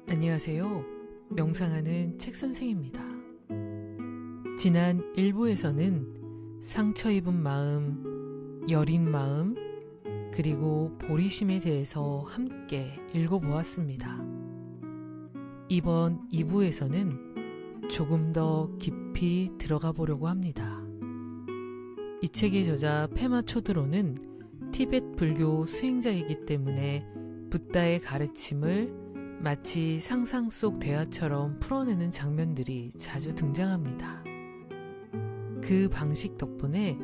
안녕하세요. 명상하는 책선생입니다. 지난 1부에서는 상처 입은 마음, 여린 마음, 그리고 보리심에 대해서 함께 읽어보았습니다. 이번 2부에서는 조금 더 깊이 들어가 보려고 합니다. 이 책의 저자 페마 초드로는 티베트 불교 수행자이기 때문에 붓다의 가르침을 마치 상상 속 대화처럼 풀어내는 장면들이 자주 등장합니다. 그 방식 덕분에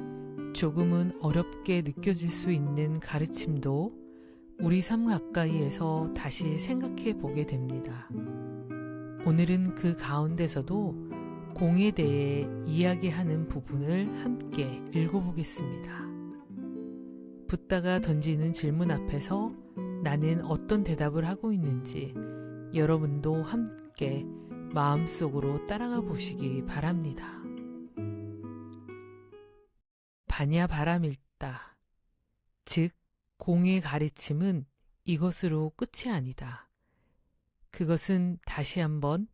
조금은 어렵게 느껴질 수 있는 가르침도 우리 삶 가까이에서 다시 생각해 보게 됩니다. 오늘은 그 가운데서도 공에 대해 이야기하는 부분을 함께 읽어보겠습니다. 붓다가 던지는 질문 앞에서 나는 어떤 대답을 하고 있는지 여러분도 함께 마음속으로 따라가 보시기 바랍니다. 바냐 바람일다. 즉, 공의 가르침은 이것으로 끝이 아니다. 그것은 다시 한번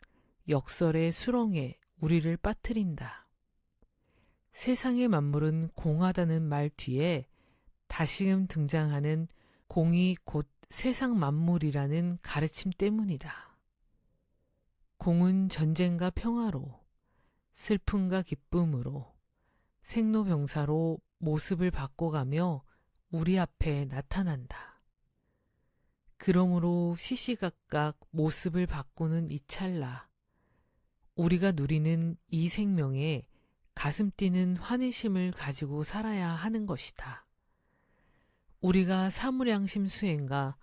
역설의 수렁에 우리를 빠뜨린다. 세상의 만물은 공하다는 말 뒤에 다시금 등장하는 공이 곧 세상 만물이라는 가르침 때문이다. 공은 전쟁과 평화로, 슬픔과 기쁨으로, 생로병사로 모습을 바꿔가며 우리 앞에 나타난다. 그러므로 시시각각 모습을 바꾸는 이 찰나, 우리가 누리는 이 생명에 가슴 뛰는 환희심을 가지고 살아야 하는 것이다. 우리가 사무량심 수행과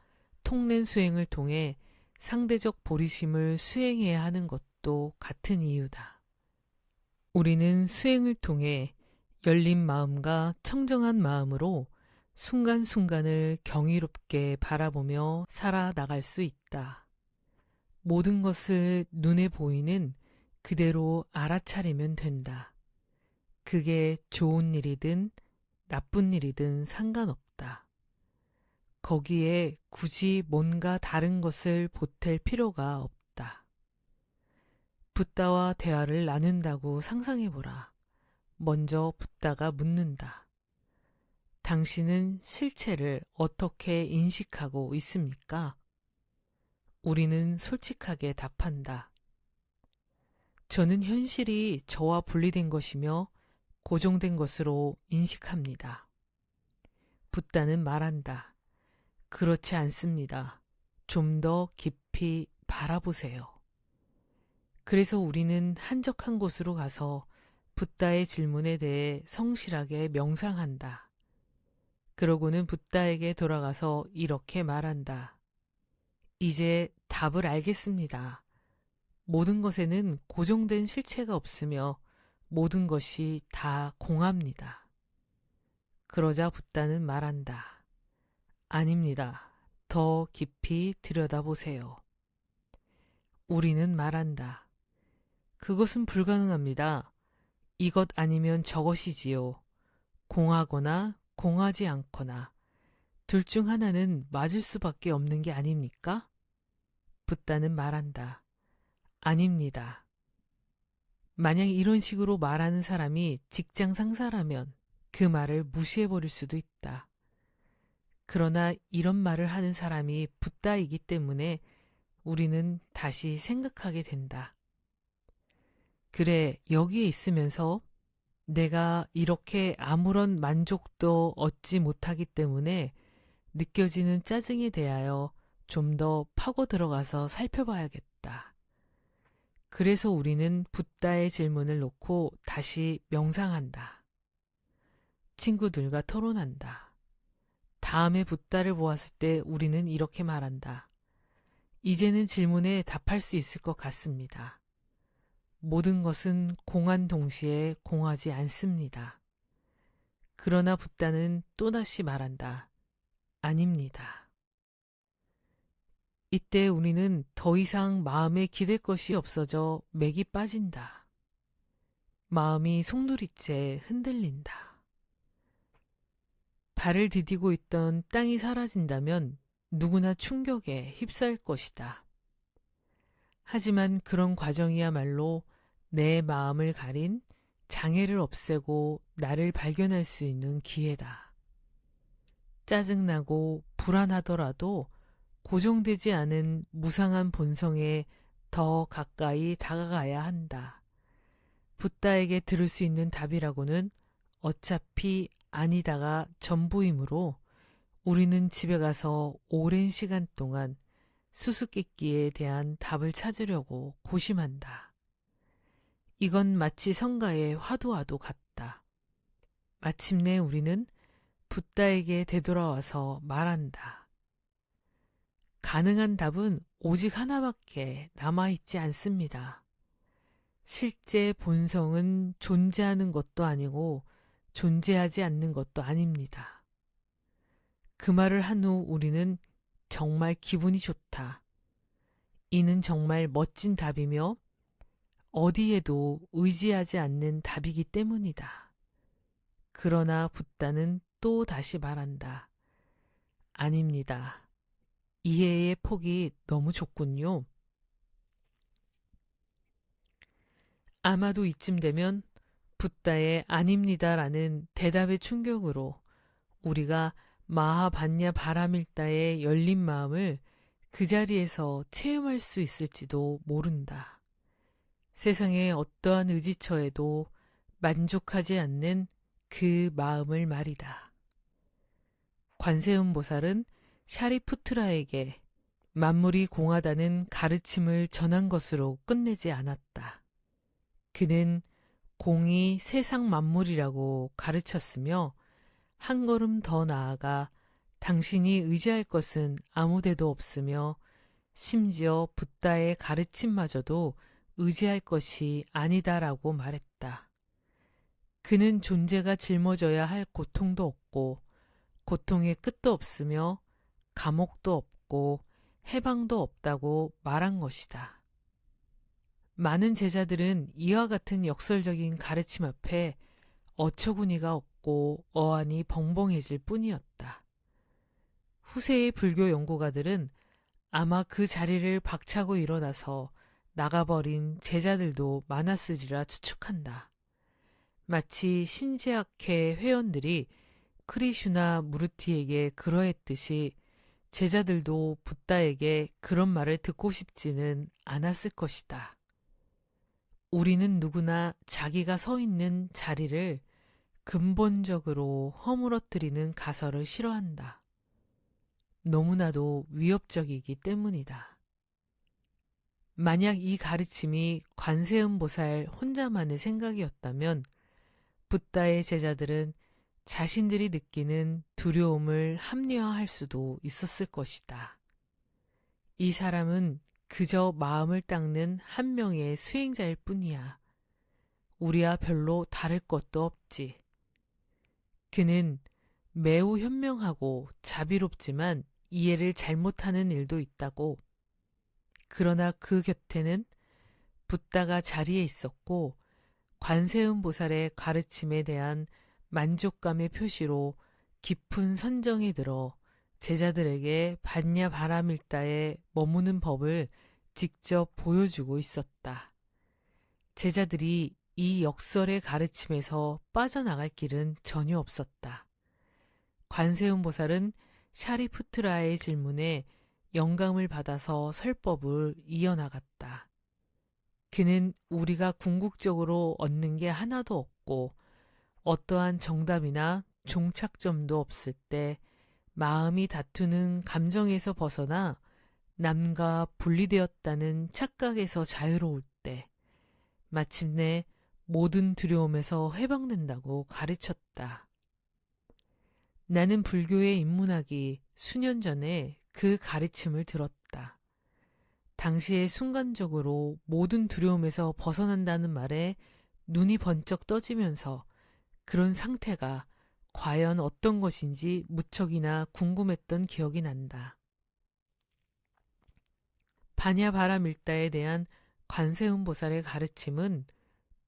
통낸 수행을 통해 상대적 보리심을 수행해야 하는 것도 같은 이유다. 우리는 수행을 통해 열린 마음과 청정한 마음으로 순간순간을 경이롭게 바라보며 살아나갈 수 있다. 모든 것을 눈에 보이는 그대로 알아차리면 된다. 그게 좋은 일이든 나쁜 일이든 상관없다. 거기에 굳이 뭔가 다른 것을 보탤 필요가 없다. 붓다와 대화를 나눈다고 상상해보라. 먼저 붓다가 묻는다. 당신은 실체를 어떻게 인식하고 있습니까? 우리는 솔직하게 답한다. 저는 현실이 저와 분리된 것이며 고정된 것으로 인식합니다. 붓다는 말한다. 그렇지 않습니다. 좀 더 깊이 바라보세요. 그래서 우리는 한적한 곳으로 가서 붓다의 질문에 대해 성실하게 명상한다. 그러고는 붓다에게 돌아가서 이렇게 말한다. 이제 답을 알겠습니다. 모든 것에는 고정된 실체가 없으며 모든 것이 다 공합니다. 그러자 붓다는 말한다. 아닙니다. 더 깊이 들여다보세요. 우리는 말한다. 그것은 불가능합니다. 이것 아니면 저것이지요. 공하거나 공하지 않거나 둘 중 하나는 맞을 수밖에 없는 게 아닙니까? 붓다는 말한다. 아닙니다. 만약 이런 식으로 말하는 사람이 직장 상사라면 그 말을 무시해버릴 수도 있다. 그러나 이런 말을 하는 사람이 붓다이기 때문에 우리는 다시 생각하게 된다. 그래, 여기에 있으면서 내가 이렇게 아무런 만족도 얻지 못하기 때문에 느껴지는 짜증에 대하여 좀 더 파고 들어가서 살펴봐야겠다. 그래서 우리는 붓다의 질문을 놓고 다시 명상한다. 친구들과 토론한다. 다음에 붓다를 보았을 때 우리는 이렇게 말한다. 이제는 질문에 답할 수 있을 것 같습니다. 모든 것은 공한 동시에 공하지 않습니다. 그러나 붓다는 또다시 말한다. 아닙니다. 이때 우리는 더 이상 마음에 기댈 것이 없어져 맥이 빠진다. 마음이 송두리째 흔들린다. 발을 디디고 있던 땅이 사라진다면 누구나 충격에 휩싸일 것이다. 하지만 그런 과정이야말로 내 마음을 가린 장애를 없애고 나를 발견할 수 있는 기회다. 짜증나고 불안하더라도 고정되지 않은 무상한 본성에 더 가까이 다가가야 한다. 붓다에게 들을 수 있는 답이라고는 어차피 아니다가 전부이므로 우리는 집에 가서 오랜 시간 동안 수수께끼에 대한 답을 찾으려고 고심한다. 이건 마치 성가의 화두와도 같다. 마침내 우리는 붓다에게 되돌아와서 말한다. 가능한 답은 오직 하나밖에 남아있지 않습니다. 실제 본성은 존재하는 것도 아니고 존재하지 않는 것도 아닙니다. 그 말을 한 후 우리는 정말 기분이 좋다. 이는 정말 멋진 답이며 어디에도 의지하지 않는 답이기 때문이다. 그러나 붓다는 또 다시 말한다. 아닙니다. 이해의 폭이 너무 좁군요. 아마도 이쯤 되면 붓다의 아닙니다라는 대답의 충격으로 우리가 마하반야 바라밀다의 열린 마음을 그 자리에서 체험할 수 있을지도 모른다. 세상의 어떠한 의지처에도 만족하지 않는 그 마음을 말이다. 관세음보살은 샤리푸트라에게 만물이 공하다는 가르침을 전한 것으로 끝내지 않았다. 그는 공이 세상 만물이라고 가르쳤으며 한 걸음 더 나아가 당신이 의지할 것은 아무데도 없으며 심지어 붓다의 가르침마저도 의지할 것이 아니다라고 말했다. 그는 존재가 짊어져야 할 고통도 없고 고통의 끝도 없으며 감옥도 없고 해방도 없다고 말한 것이다. 많은 제자들은 이와 같은 역설적인 가르침 앞에 어처구니가 없고 어안이 벙벙해질 뿐이었다. 후세의 불교 연구가들은 아마 그 자리를 박차고 일어나서 나가버린 제자들도 많았으리라 추측한다. 마치 신제학회 회원들이 크리슈나 무르티에게 그러했듯이 제자들도 붓다에게 그런 말을 듣고 싶지는 않았을 것이다. 우리는 누구나 자기가 서 있는 자리를 근본적으로 허물어뜨리는 가설을 싫어한다. 너무나도 위협적이기 때문이다. 만약 이 가르침이 관세음보살 혼자만의 생각이었다면 붓다의 제자들은 자신들이 느끼는 두려움을 합리화할 수도 있었을 것이다. 이 사람은 그저 마음을 닦는 한 명의 수행자일 뿐이야. 우리와 별로 다를 것도 없지. 그는 매우 현명하고 자비롭지만 이해를 잘못하는 일도 있다고. 그러나 그 곁에는 붓다가 자리에 있었고 관세음보살의 가르침에 대한 만족감의 표시로 깊은 선정이 들어 제자들에게 반야바라밀다에 머무는 법을 직접 보여주고 있었다. 제자들이 이 역설의 가르침에서 빠져나갈 길은 전혀 없었다. 관세음보살은 샤리푸트라의 질문에 영감을 받아서 설법을 이어나갔다. 그는 우리가 궁극적으로 얻는 게 하나도 없고 어떠한 정답이나 종착점도 없을 때 마음이 다투는 감정에서 벗어나 남과 분리되었다는 착각에서 자유로울 때 마침내 모든 두려움에서 해방된다고 가르쳤다. 나는 불교에 입문하기 수년 전에 그 가르침을 들었다. 당시에 순간적으로 모든 두려움에서 벗어난다는 말에 눈이 번쩍 떠지면서 그런 상태가 과연 어떤 것인지 무척이나 궁금했던 기억이 난다. 반야바라밀다에 대한 관세음보살의 가르침은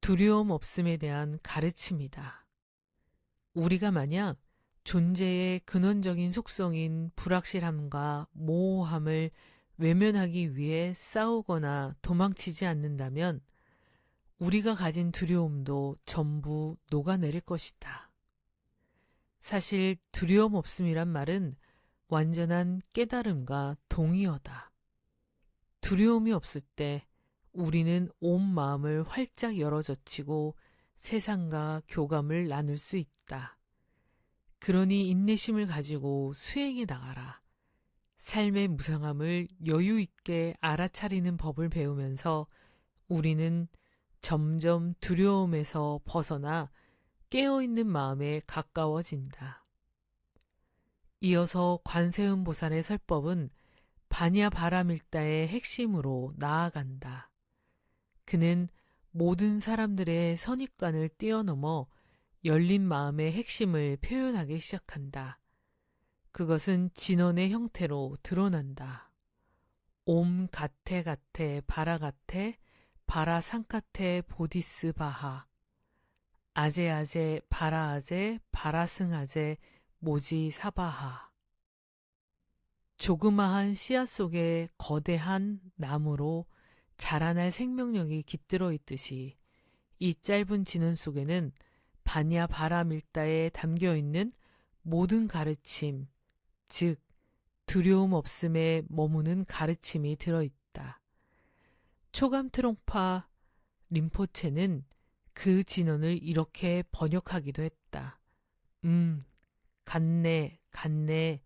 두려움 없음에 대한 가르침이다. 우리가 만약 존재의 근원적인 속성인 불확실함과 모호함을 외면하기 위해 싸우거나 도망치지 않는다면 우리가 가진 두려움도 전부 녹아내릴 것이다. 사실 두려움 없음이란 말은 완전한 깨달음과 동의어다. 두려움이 없을 때 우리는 온 마음을 활짝 열어젖히고 세상과 교감을 나눌 수 있다. 그러니 인내심을 가지고 수행해 나가라. 삶의 무상함을 여유 있게 알아차리는 법을 배우면서 우리는 점점 두려움에서 벗어나 깨어있는 마음에 가까워진다. 이어서 관세음 보살의 설법은 반야 바라밀다의 핵심으로 나아간다. 그는 모든 사람들의 선입관을 뛰어넘어 열린 마음의 핵심을 표현하기 시작한다. 그것은 진언의 형태로 드러난다. 옴 가테 가테 바라 가테 바라 상카테 보디스 바하 아제 아제 바라 아제 바라승 아제 모지 사바하. 조그마한 씨앗 속에 거대한 나무로 자라날 생명력이 깃들어 있듯이 이 짧은 진원 속에는 반야 바라밀다에 담겨있는 모든 가르침, 즉 두려움 없음에 머무는 가르침이 들어있다. 초감 트롱파 림포체는 그 진원을 이렇게 번역하기도 했다. 갔네, 갔네,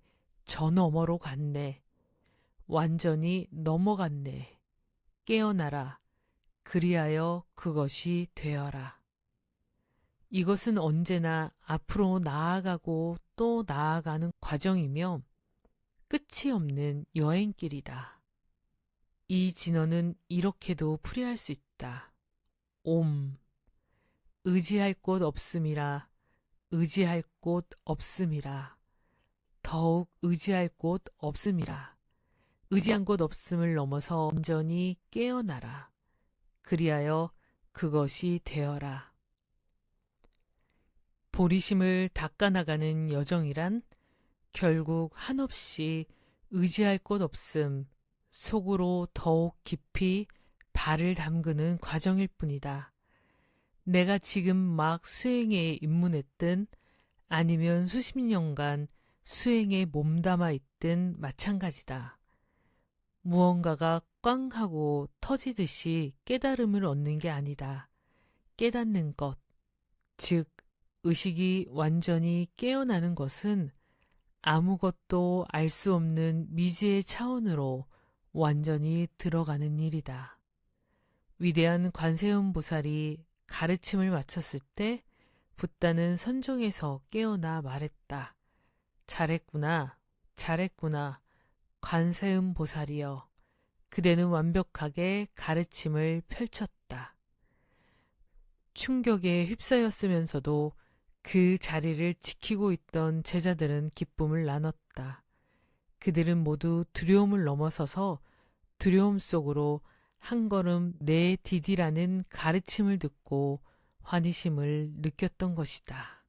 저 너머로 갔네. 완전히 넘어갔네. 깨어나라. 그리하여 그것이 되어라. 이것은 언제나 앞으로 나아가고 또 나아가는 과정이며 끝이 없는 여행길이다. 이 진언은 이렇게도 풀이할 수 있다. 옴. 의지할 곳 없음이라. 의지할 곳 없음이라. 더욱 의지할 곳 없음이라. 의지한 곳 없음을 넘어서 온전히 깨어나라. 그리하여 그것이 되어라. 보리심을 닦아나가는 여정이란 결국 한없이 의지할 곳 없음, 속으로 더욱 깊이 발을 담그는 과정일 뿐이다. 내가 지금 막 수행에 입문했든 아니면 수십 년간 수행에 몸담아 있든 마찬가지다. 무언가가 꽝 하고 터지듯이 깨달음을 얻는 게 아니다. 깨닫는 것, 즉 의식이 완전히 깨어나는 것은 아무것도 알 수 없는 미지의 차원으로 완전히 들어가는 일이다. 위대한 관세음 보살이 가르침을 마쳤을 때 붓다는 선종에서 깨어나 말했다. 잘했구나, 잘했구나, 관세음 보살이여. 그대는 완벽하게 가르침을 펼쳤다. 충격에 휩싸였으면서도 그 자리를 지키고 있던 제자들은 기쁨을 나눴다. 그들은 모두 두려움을 넘어서서 두려움 속으로 한 걸음 내디디라는 가르침을 듣고 환희심을 느꼈던 것이다.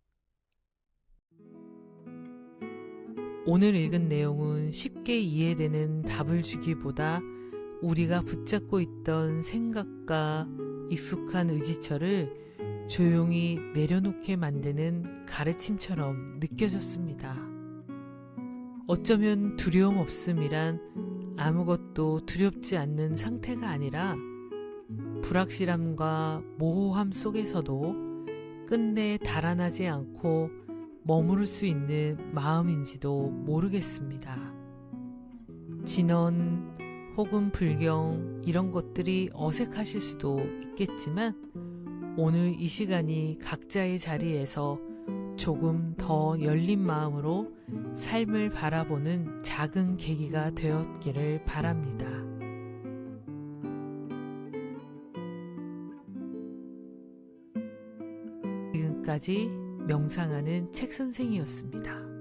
오늘 읽은 내용은 쉽게 이해되는 답을 주기보다 우리가 붙잡고 있던 생각과 익숙한 의지처를 조용히 내려놓게 만드는 가르침처럼 느껴졌습니다. 어쩌면 두려움 없음이란 아무것도 두렵지 않는 상태가 아니라 불확실함과 모호함 속에서도 끝내 달아나지 않고 머무를 수 있는 마음인지도 모르겠습니다. 진언 혹은 불경 이런 것들이 어색하실 수도 있겠지만 오늘 이 시간이 각자의 자리에서 조금 더 열린 마음으로 삶을 바라보는 작은 계기가 되었기를 바랍니다. 지금까지 명상하는 책선생이었습니다.